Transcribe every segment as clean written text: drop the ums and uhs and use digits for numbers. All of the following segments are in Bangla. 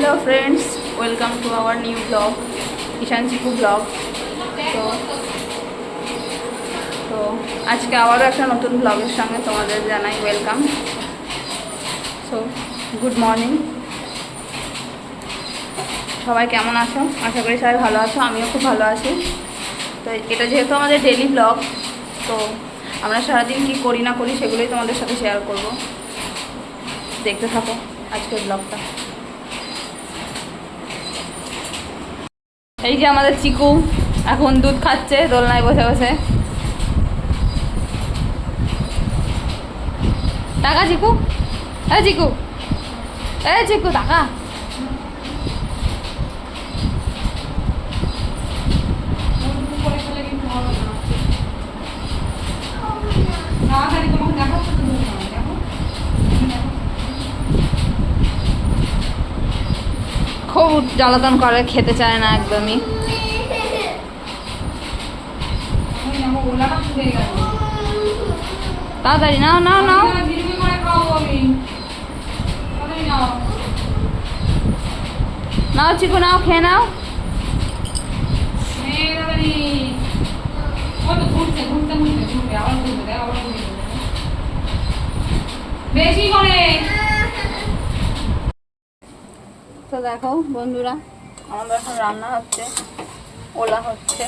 Hello friends, welcome to our new blog, Ishan Chiku blog. তো তো আজকে আবারও একটা নতুন ব্লগের সঙ্গে তোমাদের জানাই ওয়েলকাম। সো গুড মর্নিং, সবাই কেমন আছো? আশা করি সবাই ভালো আছো, আমিও খুব ভালো আছি। তো এটা যেহেতু আমাদের ডেইলি ব্লগ, তো আমরা সারাদিন কী করি না করি সেগুলোই তোমাদের সাথে শেয়ার করব। দেখতে থাকো আজকের ব্লগটা। এই যে আমাদের চিকু এখন দুধ খাচ্ছে দোলনায় বসে বসে। টাকা চিকু, এ চিকু, এ চিকু টাকা। খুব জ্বালাতন করে, খেতে চায় না একদমই। তাড়াতাড়ি নাও নাও নাও নাও চিকু, নাও খেয়ে নাও। তো দেখো বন্ধুরা, আমাদের এখন রান্না হচ্ছে, ওলা হচ্ছে,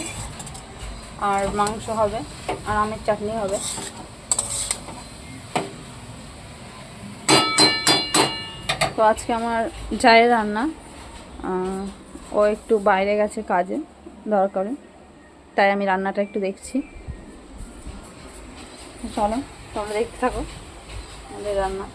আর মাংস হবে, আর আমের চাটনি হবে। তো আজকে আমার জায়ের রান্না, ও একটু বাইরে গেছে কাজে দরকারে, তাই আমি রান্নাটা একটু দেখছি। চলো তোমরা দেখতে থাকো আমাদের রান্না।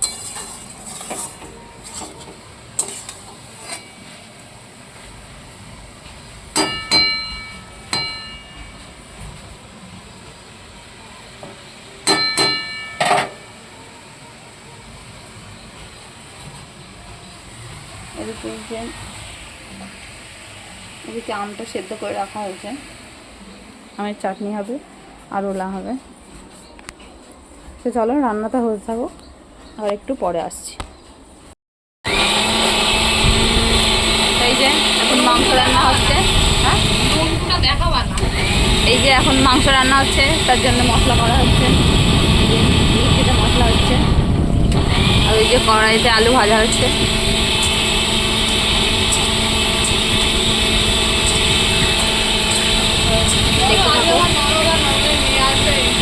এদিকে আমটা সেদ্ধ করে রাখা হয়েছে, আমের চাটনি হবে আর ওলা হবে। তো চলো রান্নাটা হতে থাকো, আর একটু পরে আসছি। এই যে এখন মাংস রান্না হচ্ছে। হ্যাঁ, এই যে এখন মাংস রান্না হচ্ছে, তার জন্য মশলা করা হচ্ছে, মিষ্টিতে মশলা হচ্ছে, আর ওই যে কড়াইতে আলু ভাজা হচ্ছে।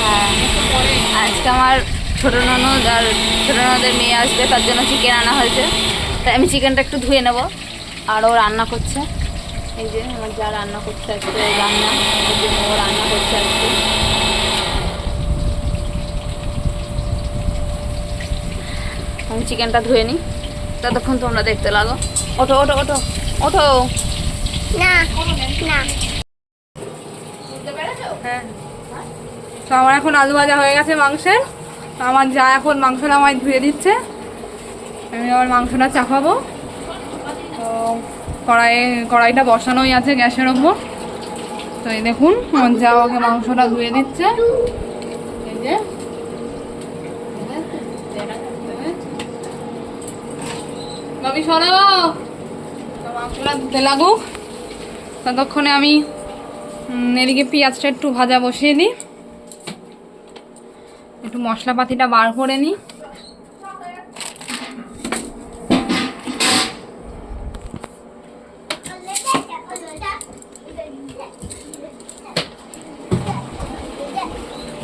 হ্যাঁ, আজকে আমার ছোটো ননদ আর ছোটো ননদের মেয়ে আসবে, তার জন্য চিকেন আনা হয়েছে। তাই আমি চিকেনটা একটু ধুয়ে নেব, আর ও রান্না করছে। এই যে আমার যা রান্না করছে আজকে রান্না, ওর জন্য ও রান্না করছে আজকে। আমি চিকেনটা ধুয়ে নিই, ততক্ষণ তোমরা দেখতে লাগো। ওঠো ওঠো ওঠো ওঠো। না না, হ্যাঁ, তো আমার এখন আলু ভাজা হয়ে গেছে মাংসের। তো আমার যা এখন মাংসটা আমায় ধুয়ে দিচ্ছে, আমি আবার মাংসটা চাপাবো। তো কড়াইটা বসানোই আছে গ্যাসের ওপর। তো এই দেখুন আমার যা আমাকে মাংসটা ধুয়ে দিচ্ছে। এই যে বাবি সরো, তো মাংসটা ধুতে লাগুক, ততক্ষণে আমি এদিকে পেঁয়াজটা একটু ভাজা বসিয়ে নিই, একটু মশলাপাতিটা বার করে নিই।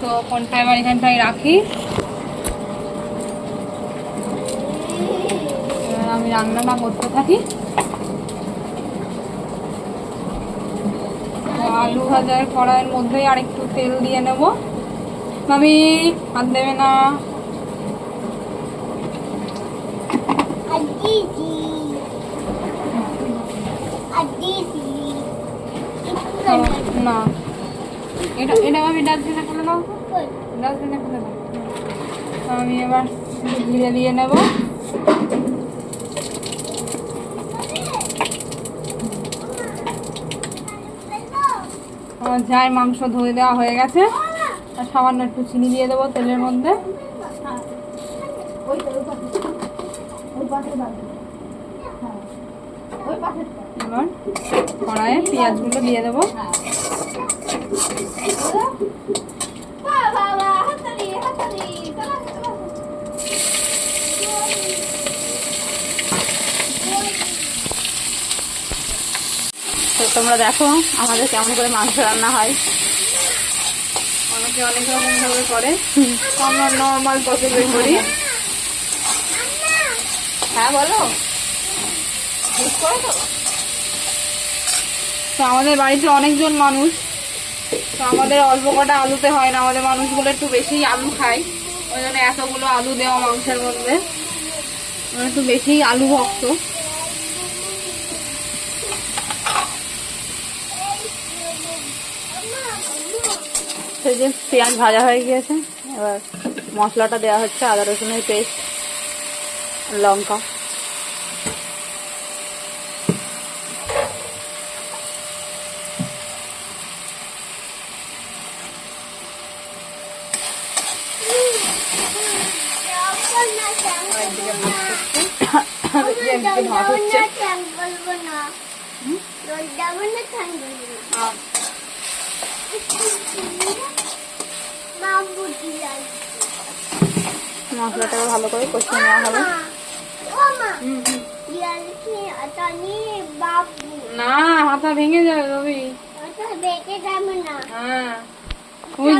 তো কোনটা এবার এখানটায় রাখি, আমি রান্নাটা করতে থাকি। আলু ভাজার কড়াইয়ের মধ্যেই আর একটু তেল দিয়ে নেব। আমি হাত দেবে না। না, এটা এটা আমি ডাস্টবিনে ফেলে দাও, ডাস্টবিনে ফেলে দাও। আমি এবার ধীরে দিয়ে নেব। আমার যাই মাংস ধুয়ে দেওয়া হয়ে গেছে, আর সামান্য একটু চিনি দিয়ে দেবো তেলের মধ্যে। এবার কড়াইয়ে পেঁয়াজগুলো দিয়ে দেবো। তো তোমরা দেখো আমাদের কেমন করে মাংস রান্না হয়। অনেকে অনেক রকম ভাবে করে, আমরা নর্মাল প্রসেসে করি। হ্যাঁ বলো। তো আমাদের বাড়িতে অনেকজন মানুষ, তো আমাদের অল্প কটা আলুতে হয় না, আমাদের মানুষগুলো একটু বেশি আলু খায়, ওই জন্য এতগুলো আলু দেওয়া মাংসের মধ্যে। আমরা একটু বেশি আলু ভক্ত। সেই যে পেঁয়াজ ভাজা হয়ে গিয়েছে, এবার মশলাটা দেওয়া হচ্ছে, আদা রসুনের পেস্ট, লঙ্কা, ভাত হচ্ছে। মশলাটাকে ভালো করে কষিয়ে নেওয়া হবে। না, হাতা ভেঙে যাবে রবি। হ্যাঁ, তুমি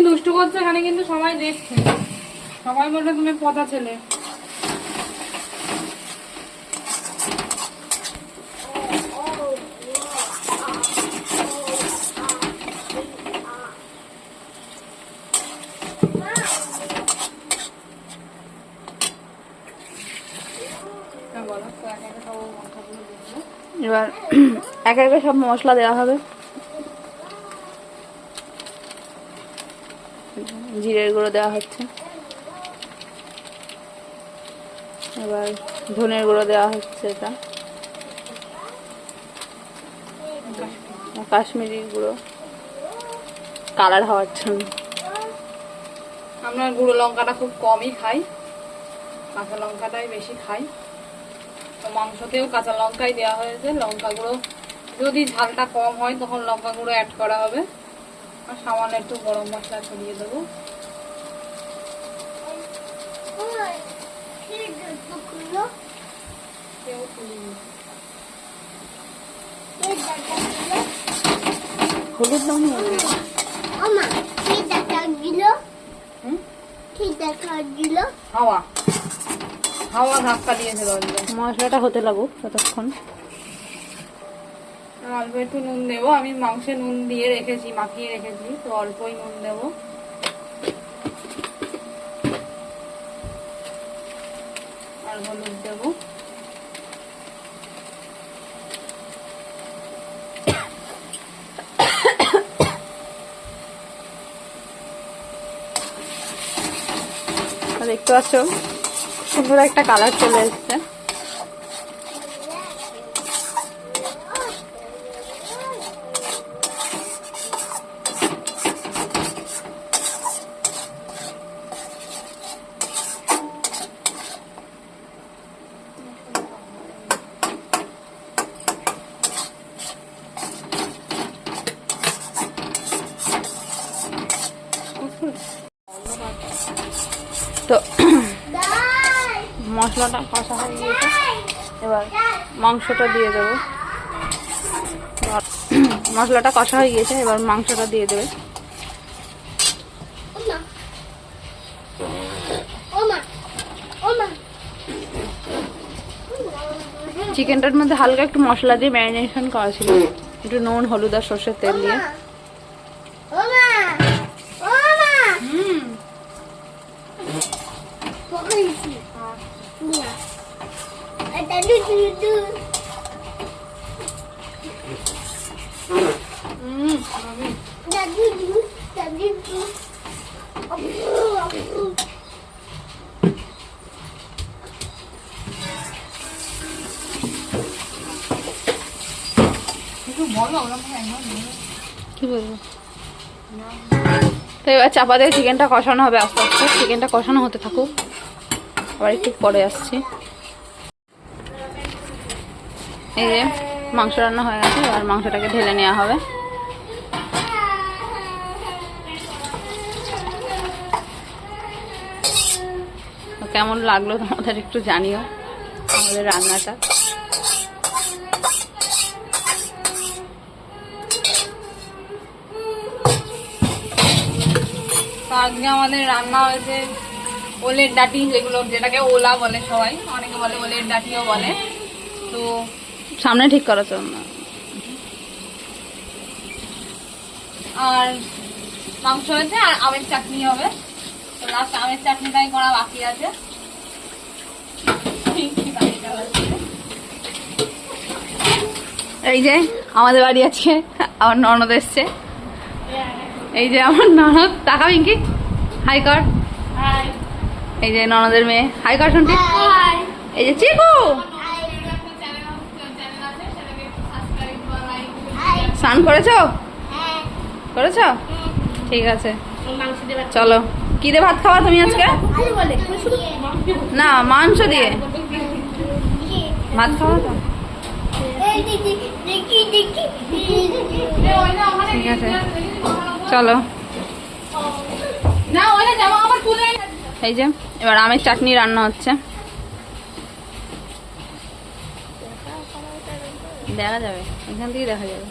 দুষ্টু করছো এখানে, কিন্তু সবাই দেখছে, সবাই বলবে তুমি পচা ছেলে। এবার একে একে সব মশলা দেওয়া হবে। জিরের গুঁড়ো দেওয়া হচ্ছে, এবার ধনের গুঁড়ো দেওয়া হচ্ছে, এটা কাশ্মীরি গুঁড়ো কালার হওয়ার জন্য। আমরা গুঁড়ো লঙ্কাটা খুব কমই খাই, কাঁচা লঙ্কাটাই বেশি খাই। তো মাংসতেও কাঁচা লঙ্কাই দেওয়া হয়েছে। লঙ্কা গুঁড়ো যদি ঝালটা কম হয় তখন লঙ্কা গুঁড়ো অ্যাড করা হবে, আর সামান্য একটু গরম মশলা ছড়িয়ে দেবো। হলুদ দাও নি হাওয়া হাওয়া ধাক্কা দিয়েছে দরজা। মশলাটা হতে লাগুক ততক্ষণ। অল্প একটু নুন দেবো, আমি মাংসে নুন দিয়ে রেখেছি, মাখিয়ে রেখেছি, তো অল্পই নুন দেবো। আর হলুদ দেবো। দেখতে পাচ্ছ সুন্দর একটা কালার চলে এসছে। তো মশলাটা কষা হয়ে গিয়েছে, এবার মাংসটা দিয়ে দেবো। মশলাটা কষা হয়ে গিয়েছে, এবার মাংসটা দিয়ে দেবে। চিকেনটার মধ্যে হালকা একটু মশলা দিয়ে ম্যারিনেশন করা ছিল, একটু নুন, হলুদ আর সর্ষের তেল দিয়ে। কি বলবো, তো এবার চাপা দিয়ে চিকেনটা কষানো হবে আস্তে আস্তে। চিকেনটা কষানো হতে থাকুক, আবার একটু পরে আসছি। এই যে মাংস রান্না হয়ে গেছে, আর মাংসটাকে ঢেলে নেওয়া হবে। তো কেমন লাগলো তোমাদের একটু জানিও আমাদের রান্নাটা। তো আজকে আমাদের রান্না হয়েছে ওলের ডাঁটি, যেগুলো যেটাকে ওলা বলে সবাই, অনেকে বলে ওলের ডাঁটিও বলে। তো সামনে ঠিক করো তো। আর মাংস হয়েছে, আর আমের চাটনি হবে। তো লাস্ট আমের চাটনিটাই করা বাকি আছে। এই যে আমাদের বাড়ি আজকে আমার ননদ এসছে। এই যে আমার ননদ, টাকা পিঙ্কি হাই কর। এই যে ননদের মেয়ে, হাই কর শুনছি। এই যে চিকু, স্নান করেছো? করেছো? ঠিক আছে, চলো। কি দিয়ে ভাত খাওয়া তুমি আজকে? না, মাংস দিয়ে ভাত খাওয়া তো। ঠিক আছে, চলো। এই যে এবার আমের চাটনি রান্না হচ্ছে। দেখা যাবে, এখান থেকে দেখা যাবে।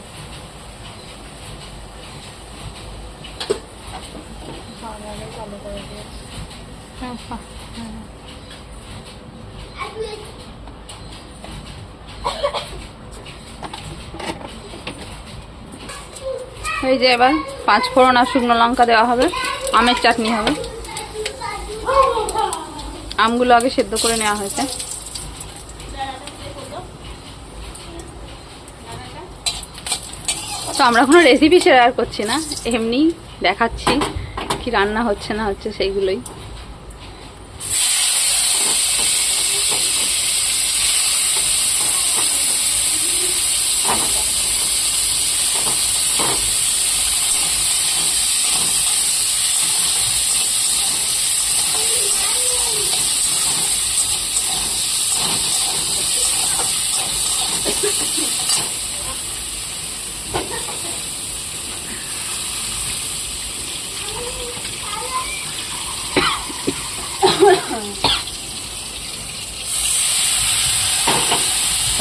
এই যে এবার 5 ফোড়ন আর শুকনো লঙ্কা দেওয়া হবে, আমের চাটনি হবে। আমগুলো আগে সেদ্ধ করে নেওয়া হয়েছে। তো আমরা কোনো রেসিপি শেয়ার করছি না, এমনি দেখাচ্ছি কি রান্না হচ্ছে না হচ্ছে সেইগুলোই।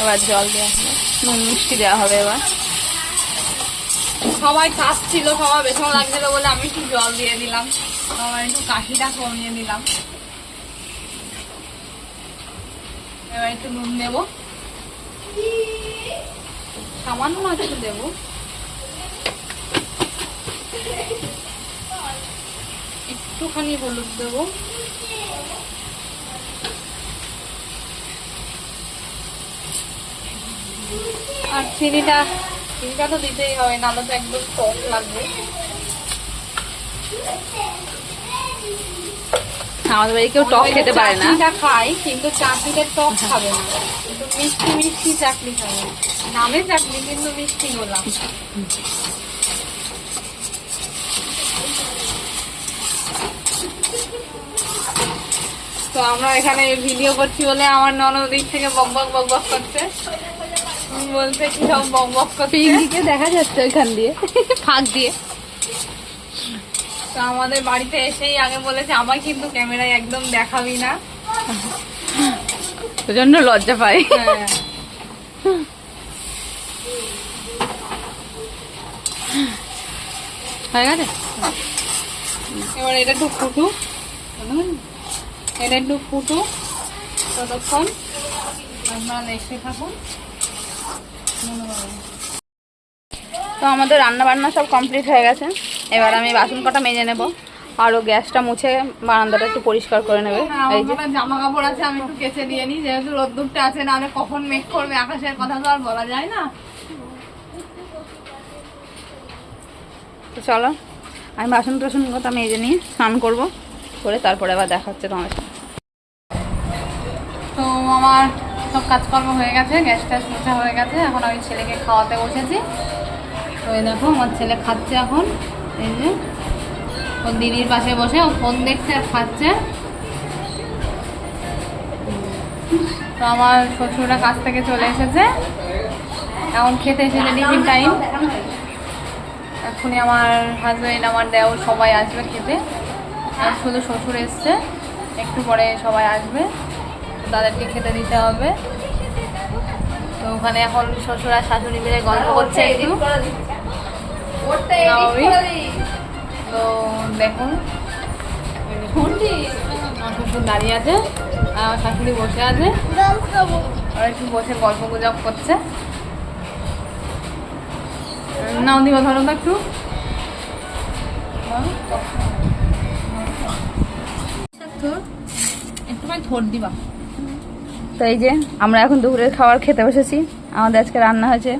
এবার জল দেওয়া হবে, নুন মিষ্টি দেওয়া হবে। এবার সবাই কাশছিল, সবাই বেশন লাগছিল বলে আমি একটু জল দিয়ে দিলাম, আমার একটু কাশিটা কমিয়ে দিলাম। এবার একটু নুন দেবো, সামান্য একটু দেবো, একটুখানি হলুদ দেবো, আর চিনিটা তো দিতেই হবে, নাহলে তো একদম টক লাগবে। আমাদের বাড়ি কেউ টক খেতে পারে না। চাটনিটা খাই, কিন্তু চাটনিটা টক খাবে না, কিন্তু মিষ্টি মিষ্টি চাটনি খাবে। নামে চাটনি কিন্তু মিষ্টি গোলাম। তো আমরা এখানে ভিডিও করছি বলে আমার ননদ দিক থেকে বক বক বক বক করছে, বলছে কি সব বক বক করছে। পিঙ্কিকে দেখা যাচ্ছে ওইখান দিয়ে ফাঁক দিয়ে। তো আমাদের বাড়িতে এসেই আগে বলেছে আমায় কিন্তু ক্যামেরায় একদম দেখাবি না, ওজন্য লজ্জা পাই। হ্যাঁ। হয়ে গেছে। এবার এটা একটু ফুটু, এটা একটু ফুটু, ততক্ষণ আপনারা দেখতে থাকুন। তো আমাদের রান্না বান্না সব কমপ্লিট হয়ে গেছে। এবার আমি বাসন কটা মেজে নেব, আরও গ্যাসটা মুছে বারান্দাটা একটু পরিষ্কার করে নেবে। এই যে জামা কাপড় আছে, আমি একটু কেচে দিয়ে নিই, যেহেতু রোদ্দুরটা আছে, নাহলে কখন মেঘ করবে আকাশের কথা তো আর বলা যায় না। তো চলো আমি বাসন টাসন কটা মেজে নিয়ে স্নান করবো, করে তারপরে আবার দেখা হচ্ছে তোমার সাথে। তো আমার সব কাজকর্ম হয়ে গেছে, গ্যাস ট্যাস মোছা হয়ে গেছে, এখন আমি ছেলেকে খাওয়াতে বসেছি। তো এই দেখো আমার ছেলে খাচ্ছে এখন, এই যে ওর দিদির পাশে বসে ও ফোন দেখছে আর খাচ্ছে। তো আমার শ্বশুররা কাছ থেকে চলে এসেছে, এখন খেতে এসেছে টিফিন টাইম। এখনই আমার হাজব্যান্ড, আমার দেওর সবাই আসবে খেতে। আর শুধু শ্বশুর এসছে, একটু পরে সবাই আসবে, তো তাদেরকে খেতে দিতে হবে। তো ওখানে এখন শ্বশুর আর শাশুড়ি মিলে গল্প করছে একটু। তো দেখুন আমার শ্বশুর দাঁড়িয়ে আছে আর আমার শাশুড়ি বসে আছে, আর একটু বসে গল্প গুজব করছে। নাও দিবা, ধরো তো একটু। একটুখানি থোর দিবা। তো এই যে আমরা এখন দুপুরের খাবার খেতে বসেছি। আমাদের আজকে রান্না হয়েছে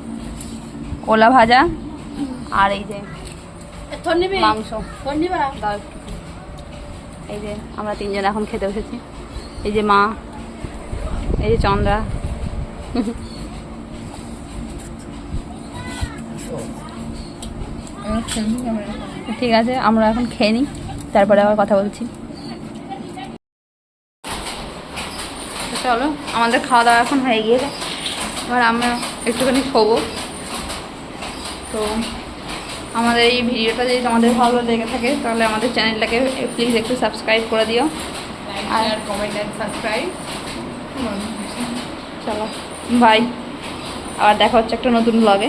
কলা ভাজা আর এই যে মাংস। দাও একটু। এই যে আমরা তিনজন এখন খেতে বসেছি। এই যে মা, এই যে চন্দ্রা। ঠিক আছে, আমরা এখন খেয়ে নিই, তারপরে আবার কথা বলছি। তো চলো, আমাদের খাওয়া দাওয়া এখন হয়ে গিয়েছে, এবার আমরা একটুখানি শোবো। তো আমাদের এই ভিডিওটা যদি তোমাদের ভালো লেগে থাকে তাহলে আমাদের চ্যানেলটাকে প্লিজ একটু সাবস্ক্রাইব করে দিও। আর কমেন্ট অ্যান্ড সাবস্ক্রাইব। চলো বাই, আবার দেখা হচ্ছে একটা নতুন ব্লগে।